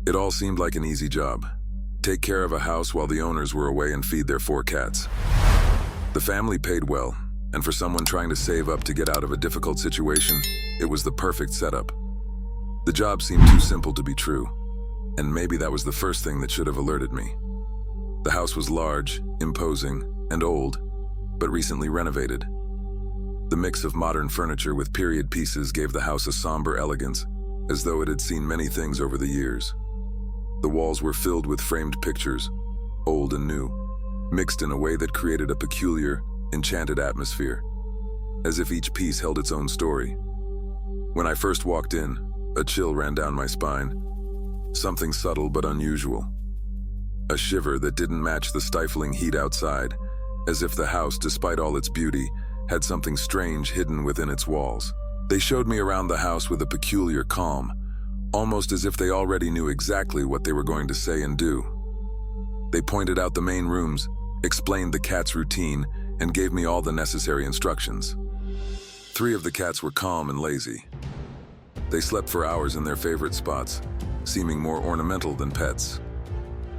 It all seemed like an easy job. Take care of a house while the owners were away and feed their 4 cats. The family paid well, and for someone trying to save up to get out of a difficult situation, it was the perfect setup. The job seemed too simple to be true, and maybe that was the first thing that should have alerted me. The house was large, imposing, and old, but recently renovated. The mix of modern furniture with period pieces gave the house a somber elegance, as though it had seen many things over the years. The walls were filled with framed pictures, old and new, mixed in a way that created a peculiar, enchanted atmosphere, as if each piece held its own story. When I first walked in, a chill ran down my spine, something subtle but unusual. A shiver that didn't match the stifling heat outside, as if the house, despite all its beauty, had something strange hidden within its walls. They showed me around the house with a peculiar calm, almost as if they already knew exactly what they were going to say and do. They pointed out the main rooms, explained the cat's routine, and gave me all the necessary instructions. 3 of the cats were calm and lazy. They slept for hours in their favorite spots, seeming more ornamental than pets.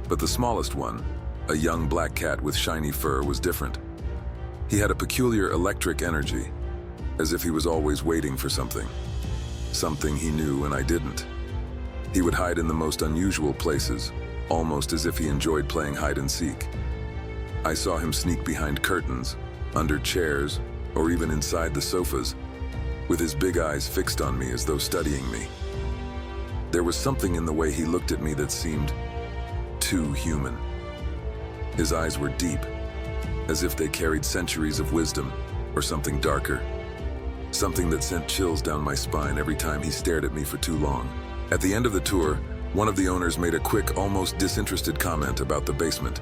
But the smallest one, a young black cat with shiny fur, was different. He had a peculiar electric energy, as if he was always waiting for something. Something he knew and I didn't. He would hide in the most unusual places, almost as if he enjoyed playing hide and seek. I saw him sneak behind curtains, under chairs, or even inside the sofas, with his big eyes fixed on me as though studying me. There was something in the way he looked at me that seemed too human. His eyes were deep, as if they carried centuries of wisdom, or something darker. Something that sent chills down my spine every time he stared at me for too long. At the end of the tour, one of the owners made a quick, almost disinterested comment about the basement.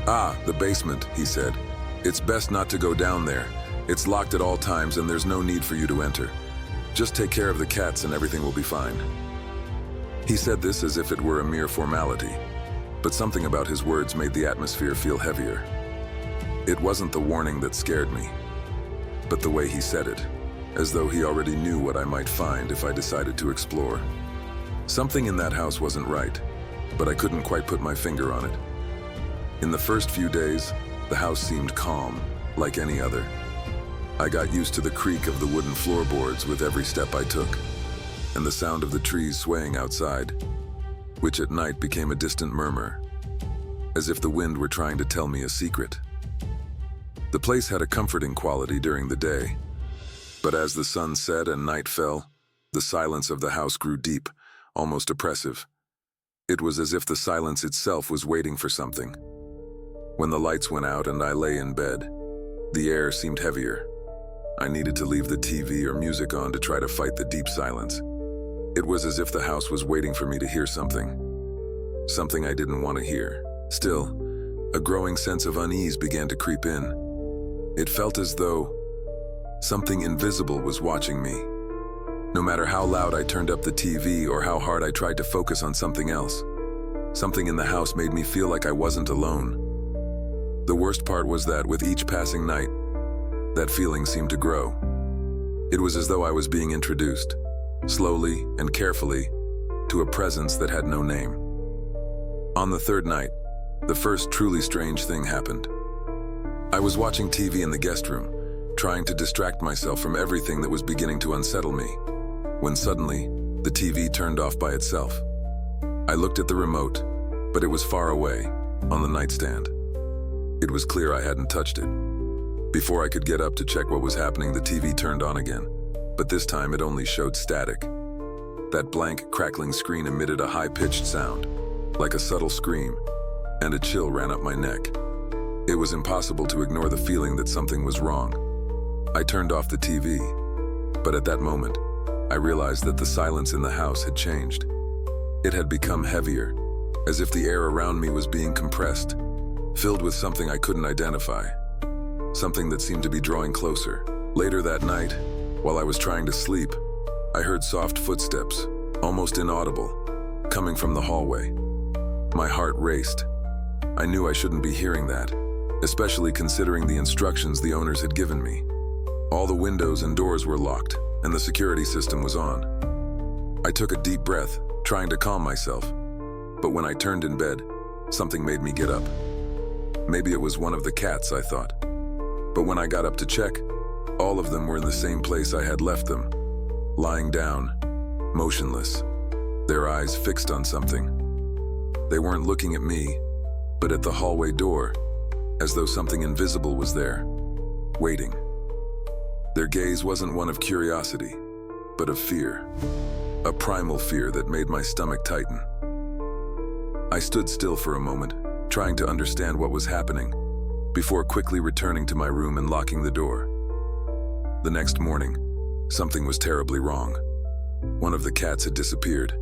"Ah, the basement," he said. "It's best not to go down there. It's locked at all times and there's no need for you to enter. Just take care of the cats and everything will be fine." He said this as if it were a mere formality, but something about his words made the atmosphere feel heavier. It wasn't the warning that scared me, but the way he said it, as though he already knew what I might find if I decided to explore. Something in that house wasn't right, but I couldn't quite put my finger on it. In the first few days, the house seemed calm, like any other. I got used to the creak of the wooden floorboards with every step I took, and the sound of the trees swaying outside, which at night became a distant murmur, as if the wind were trying to tell me a secret. The place had a comforting quality during the day, but as the sun set and night fell, the silence of the house grew deep, almost oppressive. It was as if the silence itself was waiting for something. When the lights went out and I lay in bed, the air seemed heavier. I needed to leave the TV or music on to try to fight the deep silence. It was as if the house was waiting for me to hear something. Something I didn't want to hear. Still, a growing sense of unease began to creep in. It felt as though something invisible was watching me. No matter how loud I turned up the TV or how hard I tried to focus on something else, something in the house made me feel like I wasn't alone. The worst part was that with each passing night, that feeling seemed to grow. It was as though I was being introduced, slowly and carefully, to a presence that had no name. On the 3rd night, the first truly strange thing happened. I was watching TV in the guest room, trying to distract myself from everything that was beginning to unsettle me, when suddenly, the TV turned off by itself. I looked at the remote, but it was far away, on the nightstand. It was clear I hadn't touched it. Before I could get up to check what was happening, the TV turned on again, but this time it only showed static. That blank, crackling screen emitted a high-pitched sound, like a subtle scream, and a chill ran up my neck. It was impossible to ignore the feeling that something was wrong. I turned off the TV, but at that moment, I realized that the silence in the house had changed. It had become heavier, as if the air around me was being compressed, filled with something I couldn't identify, something that seemed to be drawing closer. Later that night, while I was trying to sleep, I heard soft footsteps, almost inaudible, coming from the hallway. My heart raced. I knew I shouldn't be hearing that, especially considering the instructions the owners had given me. All the windows and doors were locked, and the security system was on. I took a deep breath, trying to calm myself, But when I turned in bed, something made me get up. Maybe it was one of the cats, I thought. But when I got up to check, all of them were in the same place I had left them, lying down, motionless, their eyes fixed on something. They weren't looking at me, but at the hallway door, as though something invisible was there, waiting. Their gaze wasn't one of curiosity, but of fear, a primal fear that made my stomach tighten. I stood still for a moment, trying to understand what was happening, before quickly returning to my room and locking the door. The next morning, something was terribly wrong. One of the cats had disappeared,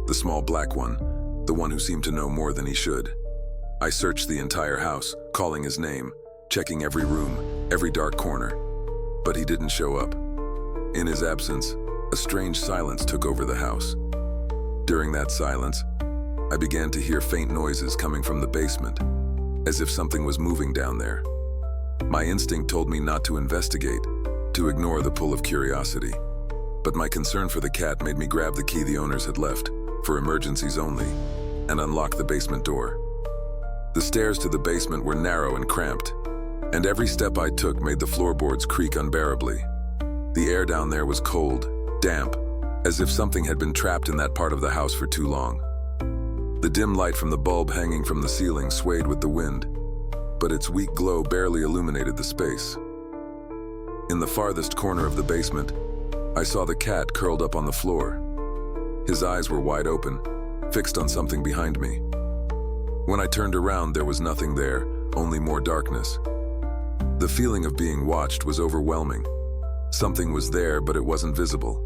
the small black one, the one who seemed to know more than he should. I searched the entire house, calling his name, checking every room, every dark corner, but he didn't show up. In his absence, a strange silence took over the house. During that silence, I began to hear faint noises coming from the basement, as if something was moving down there. My instinct told me not to investigate, to ignore the pull of curiosity. But my concern for the cat made me grab the key the owners had left, for emergencies only, and unlock the basement door. The stairs to the basement were narrow and cramped, and every step I took made the floorboards creak unbearably. The air down there was cold, damp, as if something had been trapped in that part of the house for too long. The dim light from the bulb hanging from the ceiling swayed with the wind, but its weak glow barely illuminated the space. In the farthest corner of the basement, I saw the cat curled up on the floor. His eyes were wide open, fixed on something behind me. When I turned around, there was nothing there, only more darkness. The feeling of being watched was overwhelming. Something was there, but it wasn't visible.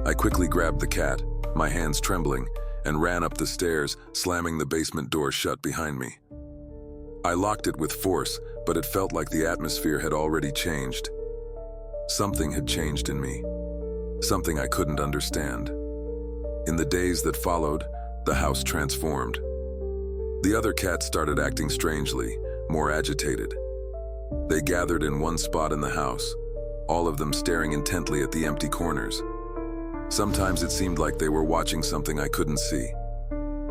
I quickly grabbed the cat, my hands trembling, and ran up the stairs, slamming the basement door shut behind me. I locked it with force, but it felt like the atmosphere had already changed. Something had changed in me, something I couldn't understand. In the days that followed, the house transformed. The other cats started acting strangely, more agitated. They gathered in one spot in the house, all of them staring intently at the empty corners. Sometimes it seemed like they were watching something I couldn't see.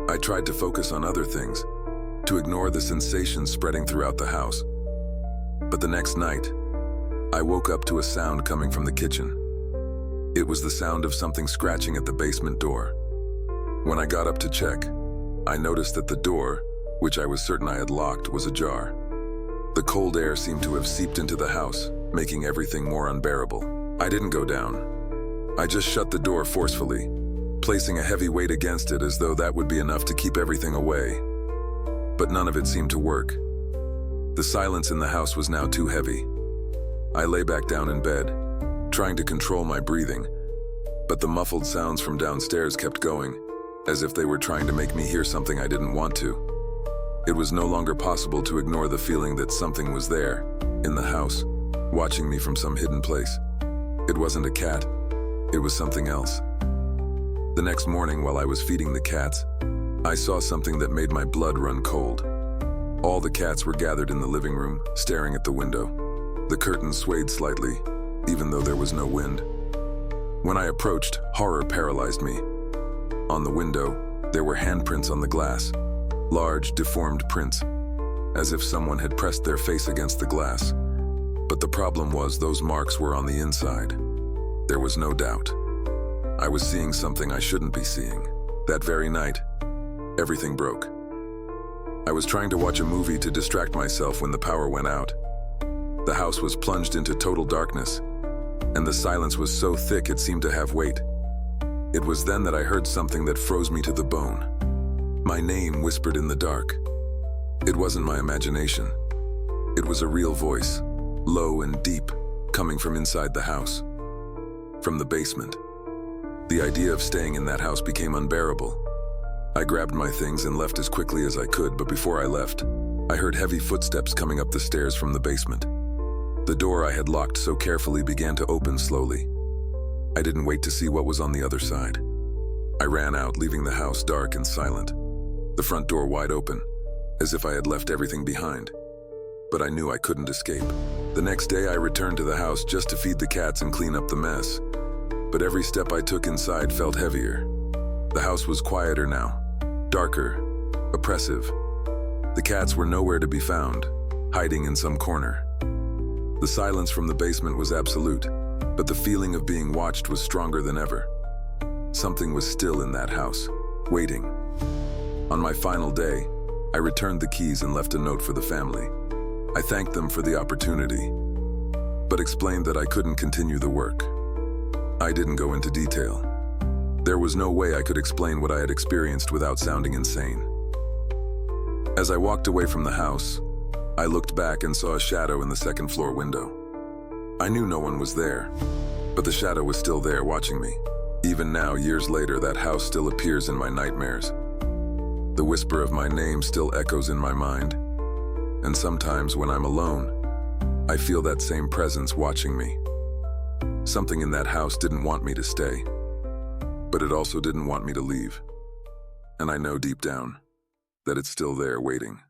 I tried to focus on other things, to ignore the sensations spreading throughout the house. But the next night, I woke up to a sound coming from the kitchen. It was the sound of something scratching at the basement door. When I got up to check, I noticed that the door, which I was certain I had locked, was ajar. The cold air seemed to have seeped into the house, making everything more unbearable. I didn't go down. I just shut the door forcefully, placing a heavy weight against it as though that would be enough to keep everything away. But none of it seemed to work. The silence in the house was now too heavy. I lay back down in bed, trying to control my breathing, but the muffled sounds from downstairs kept going, as if they were trying to make me hear something I didn't want to. It was no longer possible to ignore the feeling that something was there, in the house, watching me from some hidden place. It wasn't a cat. It was something else. The next morning, while I was feeding the cats, I saw something that made my blood run cold. All the cats were gathered in the living room, staring at the window. The curtains swayed slightly, even though there was no wind. When I approached, horror paralyzed me. On the window, there were handprints on the glass, large, deformed prints, as if someone had pressed their face against the glass. But the problem was those marks were on the inside. There was no doubt. I was seeing something I shouldn't be seeing. That very night, everything broke. I was trying to watch a movie to distract myself when the power went out. The house was plunged into total darkness, and the silence was so thick it seemed to have weight. It was then that I heard something that froze me to the bone. My name whispered in the dark. It wasn't my imagination. It was a real voice, low and deep, coming from inside the house. From the basement. The idea of staying in that house became unbearable. I grabbed my things and left as quickly as I could, but before I left, I heard heavy footsteps coming up the stairs from the basement. The door I had locked so carefully began to open slowly. I didn't wait to see what was on the other side. I ran out, leaving the house dark and silent, the front door wide open, as if I had left everything behind. But I knew I couldn't escape. The next day, I returned to the house just to feed the cats and clean up the mess. But every step I took inside felt heavier. The house was quieter now, darker, oppressive. The cats were nowhere to be found, hiding in some corner. The silence from the basement was absolute, but the feeling of being watched was stronger than ever. Something was still in that house, waiting. On my final day, I returned the keys and left a note for the family. I thanked them for the opportunity, but explained that I couldn't continue the work. I didn't go into detail. There was no way I could explain what I had experienced without sounding insane. As I walked away from the house, I looked back and saw a shadow in the second-floor window. I knew no one was there, but the shadow was still there watching me. Even now, years later, that house still appears in my nightmares. The whisper of my name still echoes in my mind, and sometimes when I'm alone, I feel that same presence watching me. Something in that house didn't want me to stay, but it also didn't want me to leave. And I know deep down that it's still there waiting.